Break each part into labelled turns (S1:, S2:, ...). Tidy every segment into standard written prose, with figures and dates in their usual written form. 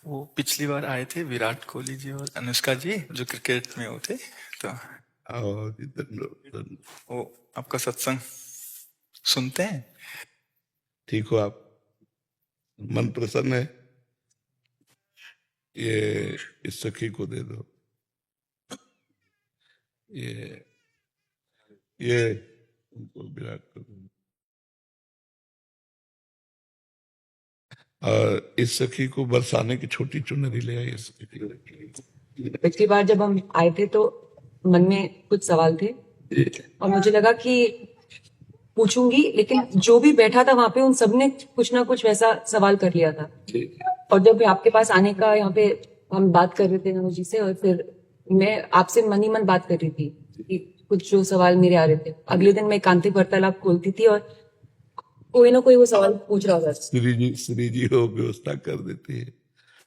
S1: वो पिछली बार आए थे विराट कोहली जी और अनुष्का जी जो क्रिकेट में वो थे, तो
S2: आओ जी, धन्यवाद।
S1: वो आपका सत्संग सुनते हैं।
S2: ठीक हो आप? मन प्रसन्न है? ये इस सखी को दे दो। ये उनको विराट को दे दो। और इस सखी को बरसाने की छोटी चुनरी ले आई। इस सखी को।
S3: पिछली बार जब हम आए थे तो मन में कुछ सवाल थे और मुझे लगा कि पूछूंगी, लेकिन जो भी बैठा था वहां पे उन सबने कुछ ना कुछ वैसा सवाल कर लिया था। और जब आपके पास आने का यहाँ पे हम बात कर रहे थे नमो जी से, और फिर मैं आपसे मन ही मन बात कर रही थी कि कुछ जो सवाल मेरे आ रहे थे, अगले दिन मैं एकांतिक वार्तालाप खोलती थी और कोई ना कोई वो सवाल पूछ रहा था।
S2: श्री जी हो व्यवस्था कर देती है।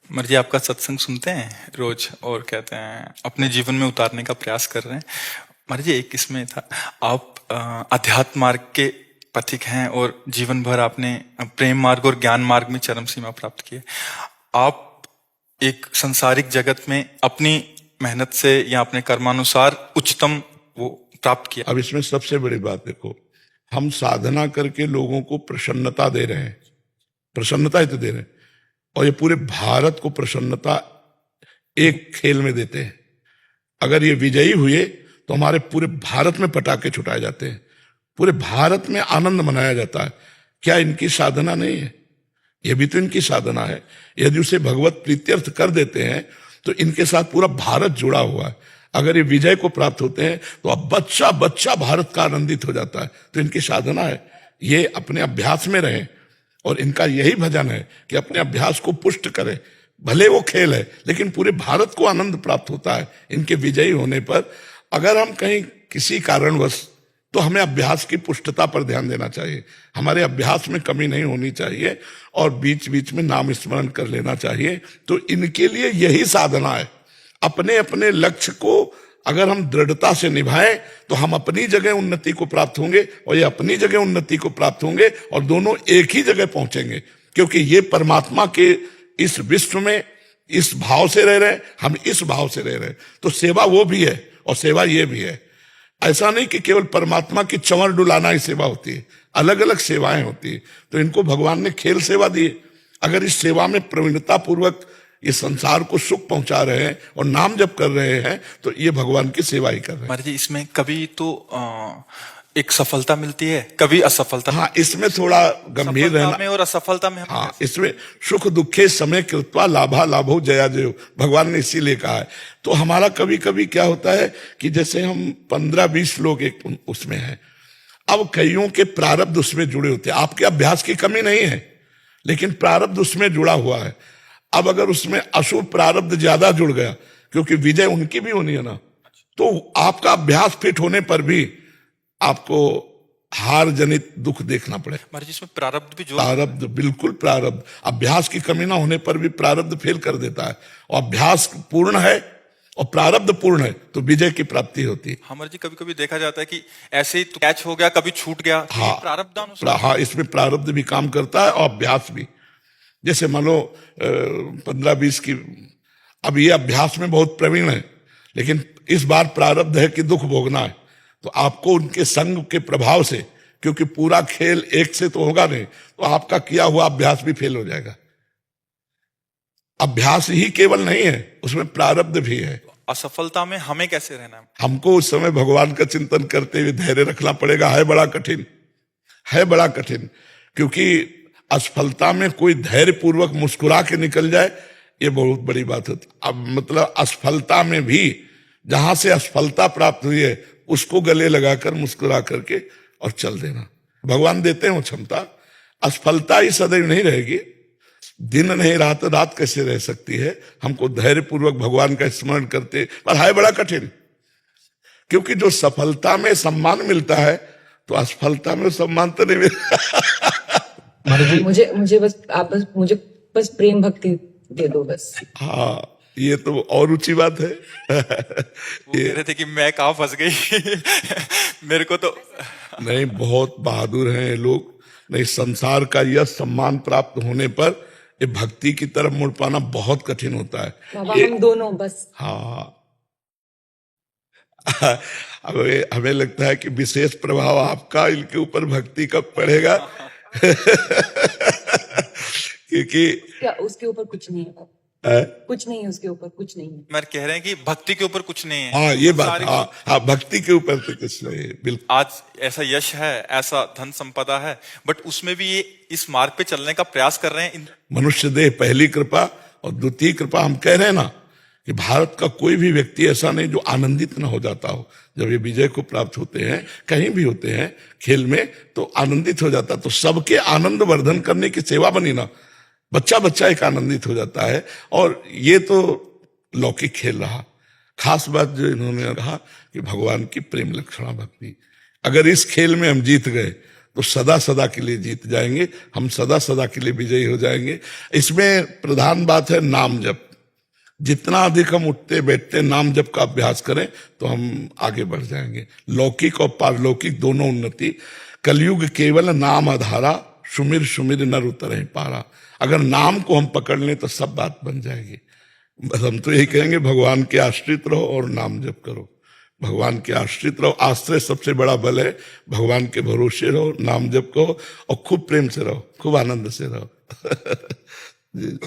S1: मर्जी आपका सत्संग सुनते हैं रोज और कहते हैं अपने जीवन में उतारने का प्रयास कर रहे हैं। मर्जी एक इसमें था, आप अध्यात्म मार्ग के पथिक हैं और जीवन भर आपने प्रेम मार्ग और ज्ञान मार्ग में चरम सीमा प्राप्त की है। आप एक संसारिक जगत में अपनी मेहनत से या अपने कर्मानुसार उच्चतम वो प्राप्त किया।
S2: अब इसमें सबसे बड़ी बात देखो, हम साधना करके लोगों को प्रसन्नता दे रहे हैं, प्रसन्नता ही तो दे रहे हैं, और ये पूरे भारत को प्रसन्नता एक खेल में देते हैं। अगर ये विजयी हुए तो हमारे पूरे भारत में पटाखे छुटाए जाते हैं, पूरे भारत में आनंद मनाया जाता है। क्या इनकी साधना नहीं है? ये भी तो इनकी साधना है। यदि उसे भगवत प्रीत्यर्थ कर देते हैं तो इनके साथ पूरा भारत जुड़ा हुआ है। अगर ये विजय को प्राप्त होते हैं तो अब बच्चा बच्चा भारत का आनंदित हो जाता है। तो इनकी साधना है, ये अपने अभ्यास में रहें, और इनका यही भजन है कि अपने अभ्यास को पुष्ट करें। भले वो खेल है लेकिन पूरे भारत को आनंद प्राप्त होता है इनके विजयी होने पर। अगर हम कहीं किसी कारणवश, तो हमें अभ्यास की पुष्टता पर ध्यान देना चाहिए। हमारे अभ्यास में कमी नहीं होनी चाहिए और बीच बीच में नाम स्मरण कर लेना चाहिए। तो इनके लिए यही साधना है। अपने अपने लक्ष्य को अगर हम दृढ़ता से निभाएं तो हम अपनी जगह उन्नति को प्राप्त होंगे और ये अपनी जगह उन्नति को प्राप्त होंगे, और दोनों एक ही जगह पहुंचेंगे। क्योंकि ये परमात्मा के इस विश्व में इस भाव से रह रहे हैं, हम इस भाव से रह रहे हैं। तो सेवा वो भी है और सेवा ये भी है। ऐसा नहीं कि केवल परमात्मा की चंवर डुलाना ही सेवा होती है, अलग अलग सेवाएं होती है। तो इनको भगवान ने खेल सेवा दी है। अगर इस सेवा में प्रवीणता पूर्वक ये संसार को सुख पहुंचा रहे हैं और नाम जप कर रहे हैं तो ये भगवान की सेवा ही कर रहे हैं।
S1: महाराज जी, इसमें कभी तो एक सफलता मिलती है, कभी असफलता।
S2: हाँ, इसमें थोड़ा गंभीर रहना
S1: में और असफलता में।
S2: हाँ, इसमें सुख दुखे समय कृत्वा लाभा लाभो जया जयो, भगवान ने इसीलिए कहा है। तो हमारा कभी कभी क्या होता है कि जैसे हम 15-20 लोग एक उसमें हैं, अब कईयों के प्रारब्ध उसमें जुड़े होते हैं। आपके अभ्यास की कमी नहीं है लेकिन प्रारब्ध उसमें जुड़ा हुआ है। अब अगर उसमें अशुभ प्रारब्ध ज्यादा जुड़ गया, क्योंकि विजय उनकी भी होनी है ना, तो आपका अभ्यास फिट होने पर भी आपको हार जनित दुख देखना पड़े।
S1: महाराज, इसमें प्रारब्ध भी जो
S2: प्रारब्ध, बिल्कुल प्रारब्ध, अभ्यास की कमी ना होने पर भी प्रारब्ध फेल कर देता है। और अभ्यास पूर्ण है और प्रारब्ध पूर्ण है तो विजय की प्राप्ति होती है।
S1: हमारे जी कभी कभी देखा जाता है कि ऐसे ही तो कैच हो गया, कभी छूट गया।
S2: हाँ,
S1: प्रारब्धानुसार।
S2: हाँ, इसमें प्रारब्ध भी काम करता है और अभ्यास भी। जैसे मान लो 15-20 की, अब ये अभ्यास में बहुत प्रवीण है लेकिन इस बार प्रारब्ध है कि दुख भोगना है, तो आपको उनके संग के प्रभाव से, क्योंकि पूरा खेल एक से तो होगा नहीं, तो आपका किया हुआ अभ्यास भी फेल हो जाएगा। अभ्यास ही केवल नहीं है, उसमें प्रारब्ध भी है।
S1: असफलता में हमें कैसे रहना है?
S2: हमको उस समय भगवान का चिंतन करते हुए धैर्य रखना पड़ेगा। है बड़ा कठिन, है बड़ा कठिन, क्योंकि असफलता में कोई धैर्य पूर्वक मुस्कुरा के निकल जाए, ये बहुत बड़ी बात होती। अब मतलब असफलता में भी जहां से असफलता प्राप्त हुई है उसको गले लगाकर मुस्कुरा करके और चल देना। भगवान देते हैं वो क्षमता। असफलता ही सदैव नहीं रहेगी, दिन नहीं रात, रात कैसे रह सकती है। हमको धैर्य पूर्वक भगवान का स्मरण करते, पर है बड़ा कठिन, क्योंकि जो सफलता में सम्मान मिलता है तो असफलता में सम्मान तो नहीं मिलता।
S3: मुझे मुझे बस आप बस मुझे बस प्रेम भक्ति दे दो बस।
S2: हाँ, ये तो और ऊंची बात है।
S1: वो कह रहे थे कि मैं कहाँ फंस गई। मेरे को तो
S2: नहीं, बहुत बहादुर हैं ये लोग। नहीं, संसार का यह सम्मान प्राप्त होने पर ये भक्ति की तरफ मुड़ पाना बहुत कठिन होता है।
S3: बाबा हम दोनों बस
S2: हाँ हमें लगता है कि विशेष प्रभाव आपका इनके ऊपर भक्ति का पड़ेगा क्योंकि
S3: क्या उसके ऊपर कुछ नहीं है बाबा।
S2: है?
S3: कुछ नहीं है उसके ऊपर, कुछ नहीं है।
S1: मैं कह रहे हैं कि भक्ति के ऊपर कुछ नहीं है।
S2: हाँ ये बात,
S1: सारी-
S2: हाँ भक्ति के ऊपर तो कुछ नहीं है, बिल्कुल।
S1: आज ऐसा यश है, ऐसा धन संपदा है, बट उसमें भी ये इस मार्ग पे चलने का प्रयास कर रहे हैं।
S2: मनुष्य देह पहली कृपा और द्वितीय कृपा। हम कह रहे हैं ना कि भारत का कोई भी व्यक्ति ऐसा नहीं जो आनंदित न हो जाता हो जब ये विजय को प्राप्त होते हैं, कहीं भी होते हैं खेल में, तो आनंदित हो जाता। तो सबके आनंद वर्धन करने की सेवा बनी ना, बच्चा बच्चा एक आनंदित हो जाता है। और ये तो लौकिक खेल रहा। खास बात जो इन्होंने कहा कि भगवान की प्रेम लक्षणा भक्ति, अगर इस खेल में हम जीत गए तो सदा सदा के लिए जीत जाएंगे, हम सदा सदा के लिए विजयी हो जाएंगे। इसमें प्रधान बात है नाम जप। जितना अधिक हम उठते बैठते नाम जप का अभ्यास करें तो हम आगे बढ़ जाएंगे। लौकिक और पारलौकिक दोनों उन्नति। कलयुग केवल नाम आधारा, सुमिर सुमिर नर उतरे पारा। अगर नाम को हम पकड़ लें तो सब बात बन जाएगी। बस हम तो यही कहेंगे, भगवान के आश्रित रहो और नाम जप करो। भगवान के आश्रित रहो, आश्रय सबसे बड़ा बल है। भगवान के भरोसे रहो, नाम जप करो और खूब प्रेम से रहो, खूब आनंद से रहो। जी।